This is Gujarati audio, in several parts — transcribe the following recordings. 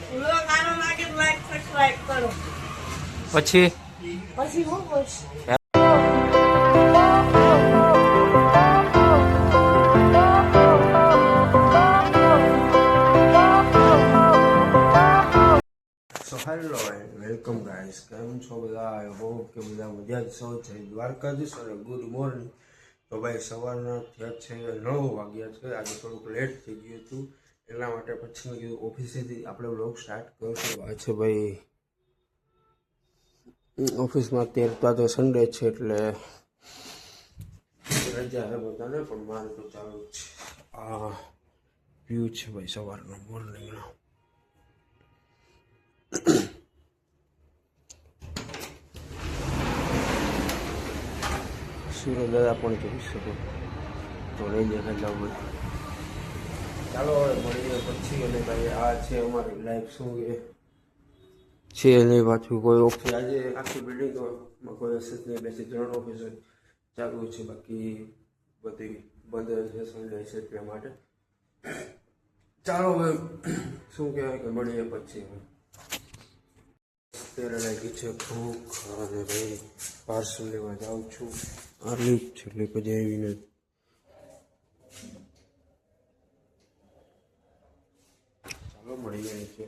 પછી હું બોલીશ હેલો વેલકમ ગાઈસ, કેમ છો બધા? આઈ હોપ કે બધા મજા જ છો. જય દ્વારકાધીશ અને ગુડ મોર્નિંગ. તો ભાઈ સવારના થયા છે 9 વાગ્યા છે. આજે થોડુંક લેટ થઈ ગયું હતું, એટલા માટે પછી મેં કીધું ઓફિસેથી આપણે વ્લોગ સ્ટાર્ટ કરશું. આ છે ભાઈ ઓફિસમાં. અત્યારે તો સન્ડે છે એટલે રજા છે બધાને, પણ મારે તો ચાલુ છે. આ વ્યૂ છે ભાઈ સવારનો મોર્નિંગનો. સૂર્ય દાદા પણ જોઈ શકો તો લઈ દેખાતા હોય. ચાલો હવે મળીએ પછી. અને ભાઈ આ છે અમારી લાઈફ શું છે નહીં પાછું કોઈ ઓફિસ. આજે આખી બિલ્ડિંગમાં કોઈ હશે નહીં, 2-3 ઓફિસ ચાલુ છે, બાકી બધી બંધ છે સન્ડે છે એટલા માટે. ચાલો હવે શું કહેવાય કે મળીએ પછી. અત્યારે લાગી છે ભૂખ અને ભાઈ પાર્સલ લેવા જાઉં છું. આ લીપ છે એટલે પછી આવીને ચાલો મળી જાય છે.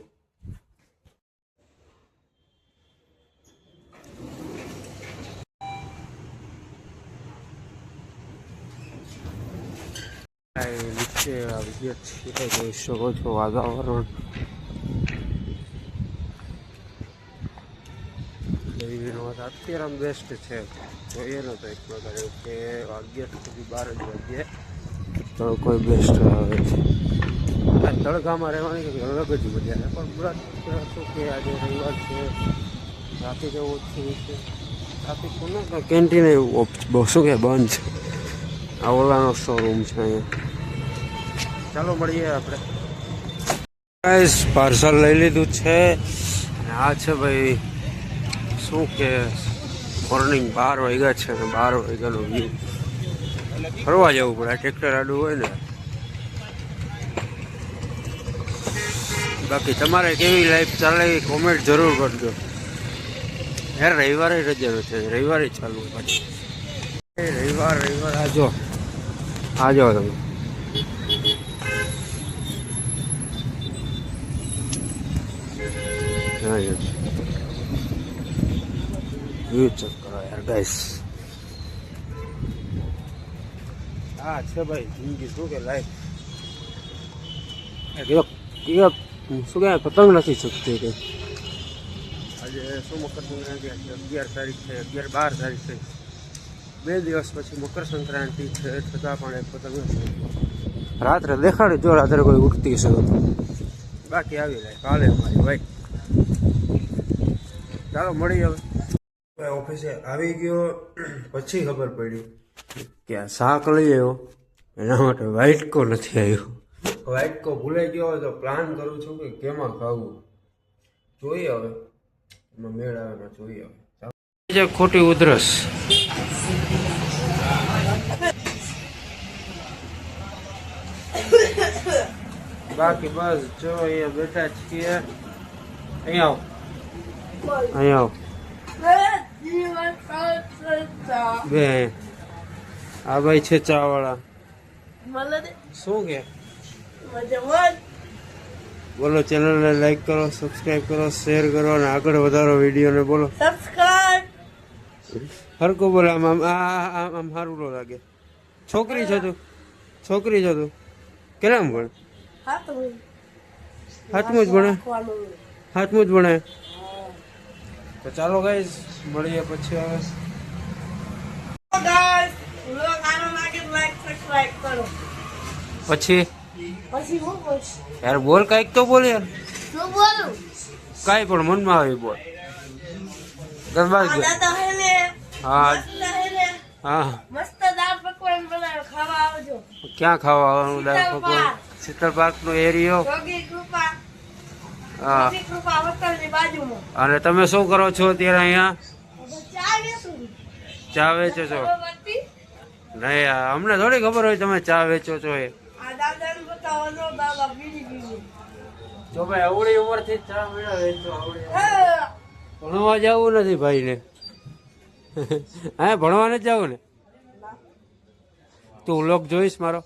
નીચે આવી ગયા છીએ, જોઈ શકો છો વાતાવરણ. અત્યારે આમ બેસ્ટ છે. જોઈએ નતો એક પ્રકારે કે 11 સુધી 12 વાગ્યે તડકો બેસ્ટ આવે છે. તડકામાં રહેવાની કંઈક અલગ જ મજા છે. પણ બરાબર શું કે આજે રવિવાર છે, ટ્રાફિક એવું ઓછું છે. ટ્રાફિક કોને કેન્ટીન એવું શું કે બંધ છે. આ ઓલાનો શોરૂમ છે અહીંયા. ચાલો મળીએ આપણે. પાર્સલ લઈ લીધું છે. આ છે ભાઈ શું કે મોર્નિંગ 12 વાગ્યા છે અને 12 વાગ્યાનો વ્યૂ. ફરવા જવું પડે, ટ્રેક્ટર આડું હોય ને. બાકી તમારે કેવી લાઈફ ચાલે એ કોમેન્ટ જરૂર કરજો યાર. રવિવારે રજા નથી, રવિવારે ચાલુ પાછી. રવિવાર આજો તમે. વ્યૂ ચેક કરો યાર ગાઈસ. હા છે ભાઈ જિંદગી શું કે લાઈફ. શું કે પતંગ નથી શકતી કે આજે શું મકર સંક્રાંતિ 11 તારીખ છે, 11-12 તારીખ છે. 2 દિવસ પછી મકર સંક્રાંતિ છે, છતાં પણ એક પતંગ નથી. રાત્રે દેખાડે જો રાત્રે કોઈ ઉઠતી છે. બાકી આવી જાય કાલે મારી ભાઈ. ચાલો મળી હવે. ઓફિસે આવી ગયો પછી ખબર પડી કે આ શાક લઈ આવ્યો, એના માટે વાઇટકો નથી આવ્યો. વાઇટકો ભૂલાઈ ગયો હોય તો પ્લાન કરું છું કે કેમાં ખાવું. જોઈએ હવે એમાં મેળ આવે એમાં જોઈએ હવે. ખોટી ઉધરસ. બાકી બસ જો અહીંયા બેઠા છીએ. અહીંયા આવો બે. આ ભાઈ છે ચા વાળા. શું કે બોલો? ચેનલને લાઈક કરો, સબસ્ક્રાઈબ કરો, શેર કરો અને આગળ વધારો વિડીયોને. બોલો હરકો બોલે. આમ સારું ન લાગે. છોકરી છો તું કેટલામ ભણે? હાથમું જ ભણે. તો ચાલો ગાઈસ મળીએ પછી હવે. પછી હું બોલીશ યાર બોલ, કઈક તો બોલ યાર. કાંઈ પણ મનમાં આવી બોલ. ગરબા હા ક્યાં ખાવા આવવાનું? દાળ પકવાન શીતળ પાર્ક નો એરિયો. હા અને તમે શું કરો છો અત્યારે અહીંયા? ચા વેચો છો? નહીં અમને થોડી ખબર હોય તમે ચા વેચો છો. એ જો ભાઈ આવડી ઉંમરથી ચા મેળવે તો આવડી ભણવા જવું નથી ભાઈને. હા ભણવા નથી જવું ને? તું વ્લોગ જોઈશ મારો?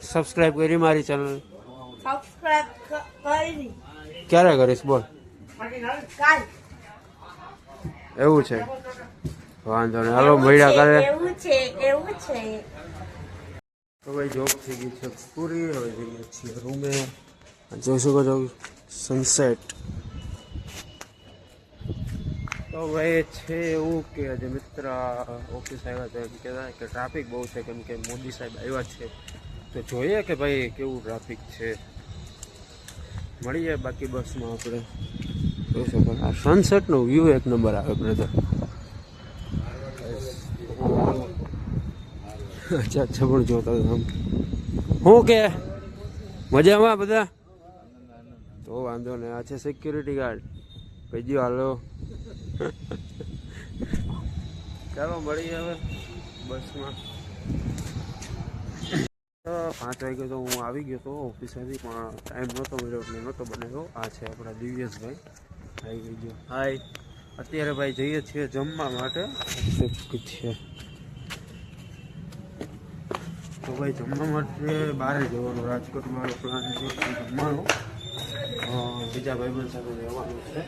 સબસ્ક્રાઇબ કરી મારી ચેનલ? સબસ્ક્રાઇબ કરી. ક્યારે કરીશ બોલ? કાલ. એવું છે, વાંધો નહીં, હાલો મળ્યા કાલે. એવું છે. તો ભાઈ જોબ થઈ ગઈ છે પૂરી. હવે જઈએ છીએ રૂમે. જોઈ શકો છો સનસેટ. તો ભાઈ છે એવું કે આજે મિત્ર ઓફિસ આવ્યા હતા, એમ કહેતા કે ટ્રાફિક બહુ છે, કેમ કે મોદી સાહેબ આવ્યા છે. તો જોઈએ કે ભાઈ કેવું ટ્રાફિક છે. મળીએ બાકી બસમાં આપણે. જોઈ શકો આ સનસેટનો વ્યૂ એક નંબર આવે બ્રધર. અચ્છા પણ જોતા આમ શું કે મજામાં બધા? તો વાંધો નહીં. આ છે સિક્યુરિટી ગાર્ડ. કહીજો હાલો. ચાલો મળીએ હવે બસમાં. 5 વાગે તો હું આવી ગયો હતો ઓફિસેથી, પણ ટાઈમ નહોતો મળ્યો એટલે નહોતો બનાવ્યો. આ છે આપણા દિવ્યેશભાઈ. આવી ગયો. હાય. અત્યારે ભાઈ જઈએ છીએ જમવા માટે. છે તો ભાઈ જમવા માટે બહાર જવાનું. રાજકોટમાં પ્લાન છે જમવાનો. બીજા ભાઈબંધ સાથે રહેવાનું છે.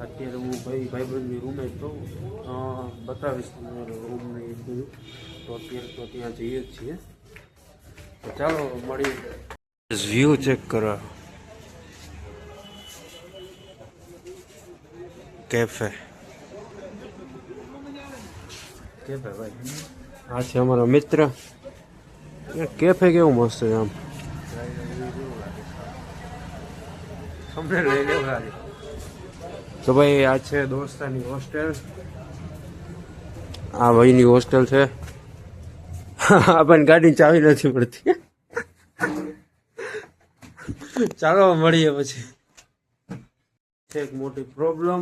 અત્યારે હું ભાઈબંધની રૂમે જ છું. બતાવીશ તમને રૂમને એ બધું. તો અત્યારે તો ત્યાં જઈએ જ છીએ. તો ચાલો મળી. વ્યૂ ચેક કરો. કેફે ભાઈ. આ છે અમારો મિત્ર. કેફે કેવું મસ્ત છે આમ. તમને લઈ લેવું. તો ભાઈ આ છે દોસ્તાની હોસ્ટેલ. આ ભાઈની હોસ્ટેલ છે. આપણને ગાડી ચાવી નથી પડતી. ચાલો મળીએ પછી. એક મોટી પ્રોબ્લેમ.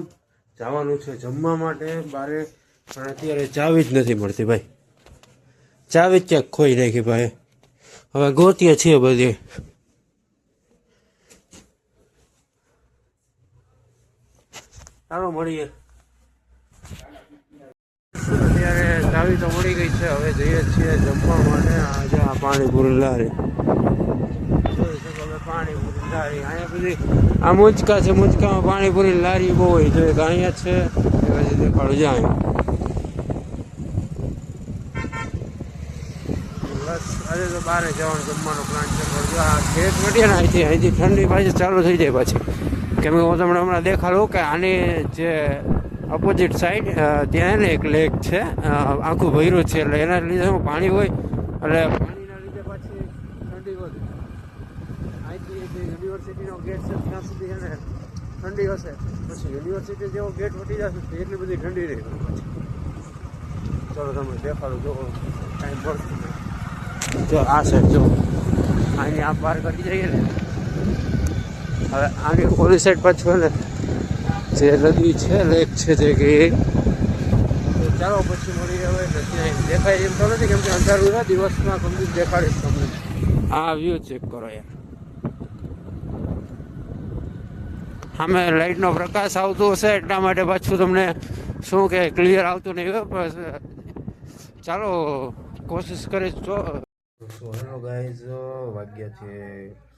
જવાનું છે જમવા માટે બારે, પણ અત્યારે ચાવી જ નથી મળતી ભાઈ. ચાવી જ ક્યાંક ખોઈ નાખી ભાઈ. હવે ગોતીએ છીએ બધી. ચાલો મળીએ. અત્યારે ચાવી તો મળી ગઈ છે. હવે જઈએ છીએ જમવા માટે. આજે આ પાણીપુરી લારી. પાણીપુરી લારી અહીંયા બધી આ મુચકા છે. મુચકામાં પાણીપુરી લારી બહુ હોય છે. અહીંયા છે દેખાડું જાય. બસ આજે તો બહાર જવાનું જમવાનો પ્લાન છે. આ ખેત મટીએ ને અહીંથી ઠંડી પાછી ચાલુ થઈ જાય પાછી. કેમ કે હું તમને હમણાં દેખાડું કે આની જે અપોઝિટ સાઈડ ત્યાં ને એક લેક છે, આખું ભર્યું છે. એટલે એના લીધે પાણી હોય એટલે પાણીના લીધે પાછી ઠંડી વધે. અહીંથી યુનિવર્સિટીનો ગેટ છે ત્યાં સુધી એને ઠંડી હશે. પછી યુનિવર્સિટી જેવો ગેટ વટી જશે તો એટલી બધી ઠંડી રહી. ચલો તમે દેખાડું જો ટાઈમ મળશે. જો આ સાઈડ જો આની આ પાર કરી જઈએ ને. હવે આની ઓલી સાઈડ પાછું ને જે નદી છે, લેક છે જે કે ચાલો પછી મળી હવે. ત્યાં દેખાય એમ તો નથી કેમ કે અંધારું છે. દિવસમાં કમ્પ્લીટ દેખાડીશ તમને. આ વ્યૂ ચેક કરો યાર. સામે લાઇટનો પ્રકાશ આવતો હશે એટલા માટે પાછું તમને શું કે ક્લિયર આવતું નહીં હોય. બસ ચાલો કોશિશ કરીશ. જો હેલો ગાઈઝ, વાગ્યા છે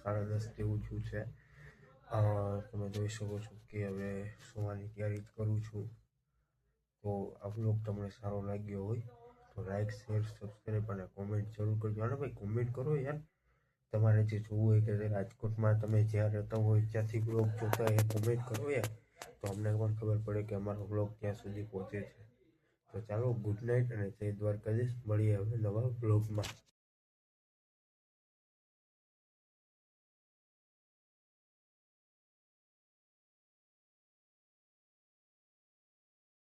10:30 જેવું થયું છે. તમે જોઈ શકો છો કે હવે સુવાની તૈયારી કરું છું. તો આ બ્લોગ તમને સારો લાગ્યો હોય તો લાઈક, શેર, સબસ્ક્રાઈબ અને કોમેન્ટ જરૂર કરજો. અને ભાઈ કોમેન્ટ કરો યાર. તમારે જે જોવું હોય કે રાજકોટમાં તમે જ્યાં રહેતા હોય ત્યાંથી બ્લોગ જોતા હોય એ કોમેન્ટ કરો યાર. તો અમને પણ ખબર પડે કે અમારો બ્લોગ ત્યાં સુધી પહોંચે છે. તો ચાલો ગુડ નાઇટ અને જય દ્વારકાધીશ. મળીએ હવે નવા બ્લોગમાં.